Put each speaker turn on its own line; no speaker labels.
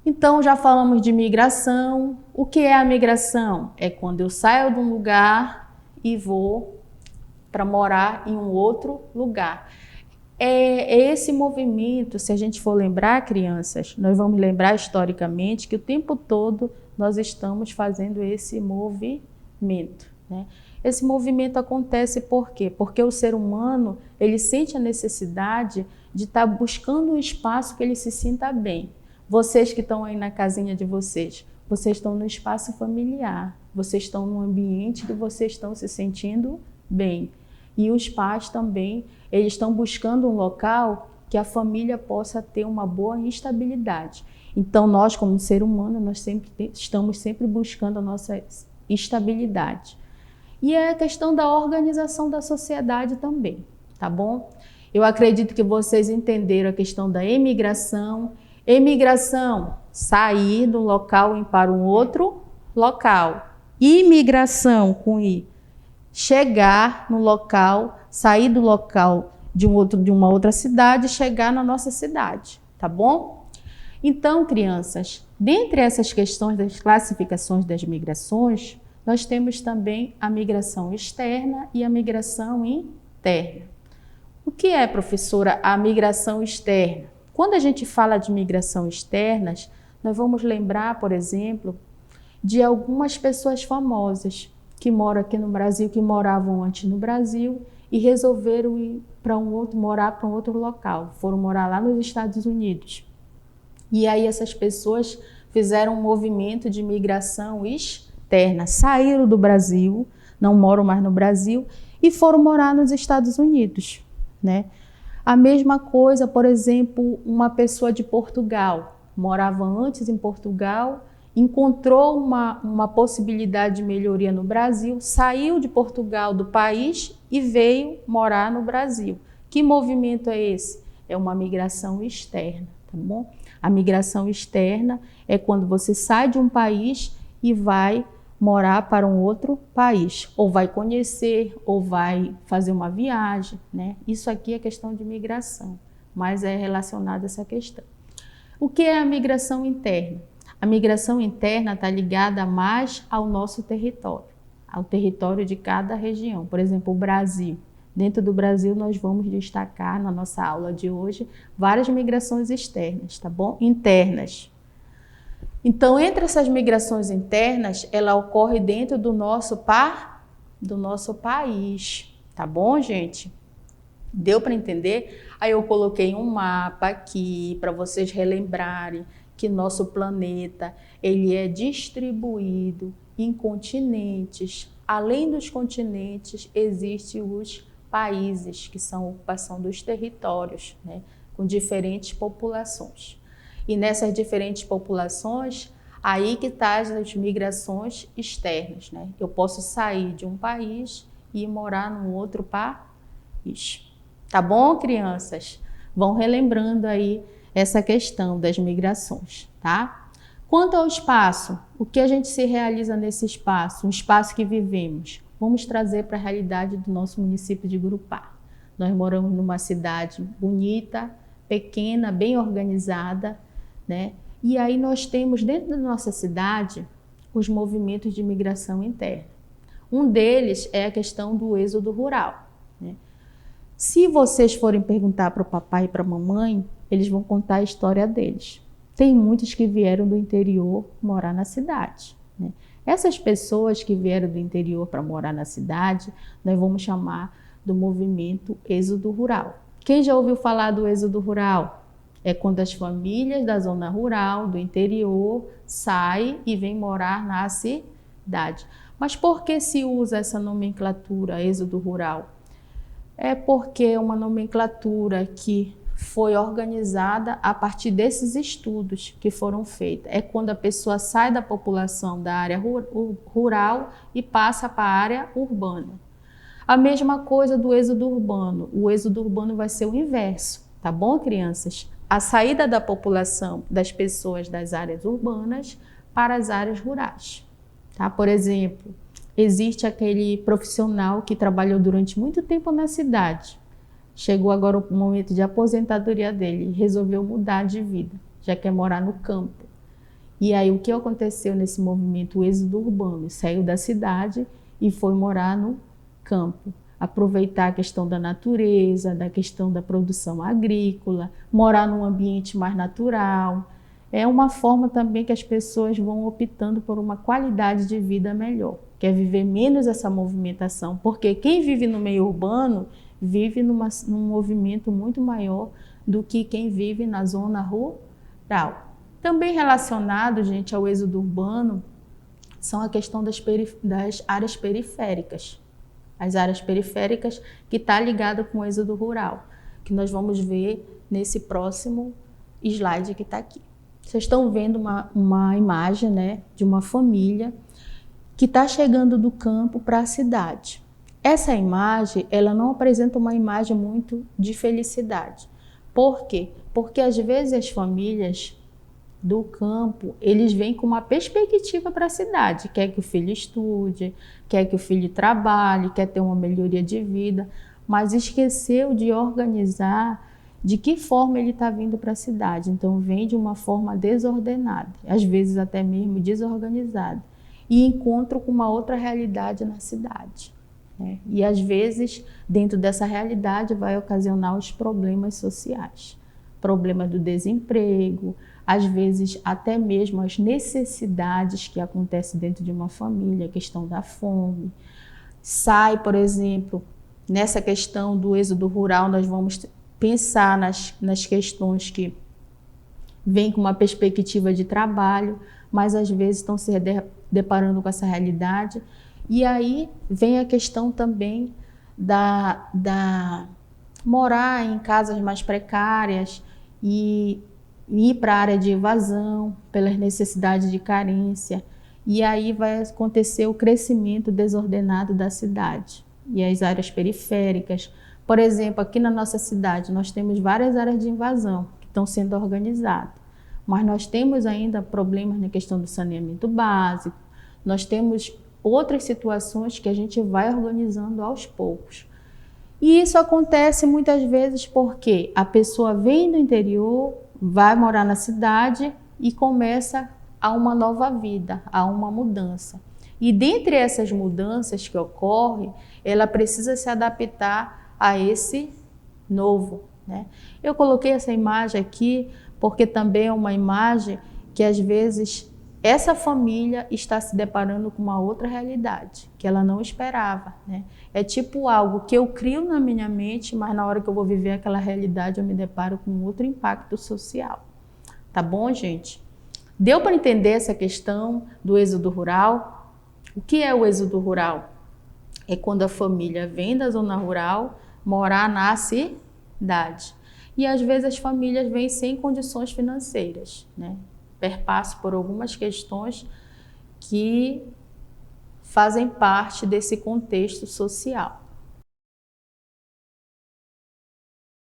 Então, já falamos de migração. O que é a migração? É quando eu saio de um lugar e vou para morar em um outro lugar. É esse movimento, se a gente for lembrar, crianças, nós vamos lembrar historicamente que o tempo todo nós estamos fazendo esse movimento, né? Esse movimento acontece por quê? Porque o ser humano, ele sente a necessidade de estar buscando um espaço que ele se sinta bem. Vocês que estão aí na casinha de vocês estão no espaço familiar, vocês estão num ambiente que vocês estão se sentindo bem. E os pais também, eles estão buscando um local que a família possa ter uma boa estabilidade. Então, nós, como ser humano, estamos sempre buscando a nossa estabilidade. E é a questão da organização da sociedade também, tá bom? Eu acredito que vocês entenderam a questão da emigração. Emigração, sair de um local e ir para um outro local. Imigração, com I, chegar no local, sair do local de uma outra cidade e chegar na nossa cidade, tá bom? Então, crianças, dentre essas questões das classificações das migrações, nós temos também a migração externa e a migração interna. O que é, professora, a migração externa? Quando a gente fala de migração externas, nós vamos lembrar, por exemplo, de algumas pessoas famosas que moram aqui no Brasil, que moravam antes no Brasil e resolveram ir morar para um outro local. Foram morar lá nos Estados Unidos. E aí essas pessoas fizeram um movimento de migração externa, saíram do Brasil, não moram mais no Brasil e foram morar nos Estados Unidos, né? A mesma coisa, por exemplo, uma pessoa de Portugal, morava antes em Portugal, encontrou uma possibilidade de melhoria no Brasil, saiu de Portugal, do país, e veio morar no Brasil. Que movimento é esse? É uma migração externa, tá bom? A migração externa é quando você sai de um país e vai morar para um outro país, ou vai conhecer, ou vai fazer uma viagem, né? Isso aqui é questão de migração, mas é relacionado a essa questão. O que é a migração interna? A migração interna está ligada mais ao nosso território, ao território de cada região. Por exemplo, o Brasil. Dentro do Brasil, nós vamos destacar na nossa aula de hoje várias migrações externas, tá bom? Internas. Então, entre essas migrações internas, ela ocorre dentro do nosso país, tá bom, gente? Deu para entender? Aí eu coloquei um mapa aqui para vocês relembrarem que nosso planeta, ele é distribuído em continentes. Além dos continentes, existem os países, que são a ocupação dos territórios, né, com diferentes populações. E nessas diferentes populações, aí que estão as migrações externas, né? Eu posso sair de um país e morar num outro país. Tá bom, crianças? Vão relembrando aí essa questão das migrações, tá? Quanto ao espaço, o que a gente se realiza nesse espaço, um espaço que vivemos? Vamos trazer para a realidade do nosso município de Gurupá. Nós moramos numa cidade bonita, pequena, bem organizada, né? E aí nós temos dentro da nossa cidade os movimentos de migração interna. Um deles é a questão do êxodo rural, né? Se vocês forem perguntar para o papai e para a mamãe, eles vão contar a história deles. Tem muitos que vieram do interior morar na cidade, né? Essas pessoas que vieram do interior para morar na cidade, nós vamos chamar do movimento êxodo rural. Quem já ouviu falar do êxodo rural? É quando as famílias da zona rural, do interior, saem e vêm morar na cidade. Mas por que se usa essa nomenclatura, êxodo rural? É porque é uma nomenclatura que foi organizada a partir desses estudos que foram feitos. É quando a pessoa sai da população da área rural e passa para a área urbana. A mesma coisa do êxodo urbano. O êxodo urbano vai ser o inverso, tá bom, crianças? A saída da população, das pessoas das áreas urbanas para as áreas rurais, tá? Por exemplo, existe aquele profissional que trabalhou durante muito tempo na cidade. Chegou agora o momento de aposentadoria dele e resolveu mudar de vida, já quer morar no campo. E aí o que aconteceu nesse movimento? O êxodo urbano, saiu da cidade e foi morar no campo. Aproveitar a questão da natureza, da questão da produção agrícola, morar num ambiente mais natural. É uma forma também que as pessoas vão optando por uma qualidade de vida melhor, que é viver menos essa movimentação, porque quem vive no meio urbano vive num movimento muito maior do que quem vive na zona rural. Também relacionado, gente, ao êxodo urbano, são a questão das áreas periféricas. As áreas periféricas que está ligada com o êxodo rural, que nós vamos ver nesse próximo slide que está aqui. Vocês estão vendo uma imagem, né, de uma família que está chegando do campo para a cidade. Essa imagem, ela não apresenta uma imagem muito de felicidade. Por quê? Porque às vezes as famílias do campo, eles vêm com uma perspectiva para a cidade, quer que o filho estude, quer que o filho trabalhe, quer ter uma melhoria de vida, mas esqueceu de organizar de que forma ele está vindo para a cidade. Então vem de uma forma desordenada, às vezes até mesmo desorganizada, e encontra com uma outra realidade na cidade, né? E às vezes dentro dessa realidade vai ocasionar os problemas sociais, problema do desemprego, às vezes até mesmo as necessidades que acontecem dentro de uma família, a questão da fome. Sai, por exemplo, nessa questão do êxodo rural, nós vamos pensar nas questões que vêm com uma perspectiva de trabalho, mas às vezes estão se deparando com essa realidade. E aí vem a questão também da morar em casas mais precárias e ir para a área de evasão, pelas necessidades de carência, e aí vai acontecer o crescimento desordenado da cidade e as áreas periféricas. Por exemplo, aqui na nossa cidade nós temos várias áreas de invasão que estão sendo organizadas, mas nós temos ainda problemas na questão do saneamento básico, nós temos outras situações que a gente vai organizando aos poucos. E isso acontece muitas vezes porque a pessoa vem do interior, vai morar na cidade e começa a uma nova vida, a uma mudança. E dentre essas mudanças que ocorrem, ela precisa se adaptar a esse novo, né? Eu coloquei essa imagem aqui porque também é uma imagem que às vezes essa família está se deparando com uma outra realidade que ela não esperava, né? É tipo algo que eu crio na minha mente, mas na hora que eu vou viver aquela realidade eu me deparo com outro impacto social. Tá bom, gente? Deu para entender essa questão do êxodo rural? O que é o êxodo rural? É quando a família vem da zona rural morar na cidade. E às vezes as famílias vêm sem condições financeiras, né? Perpasso por algumas questões que fazem parte desse contexto social.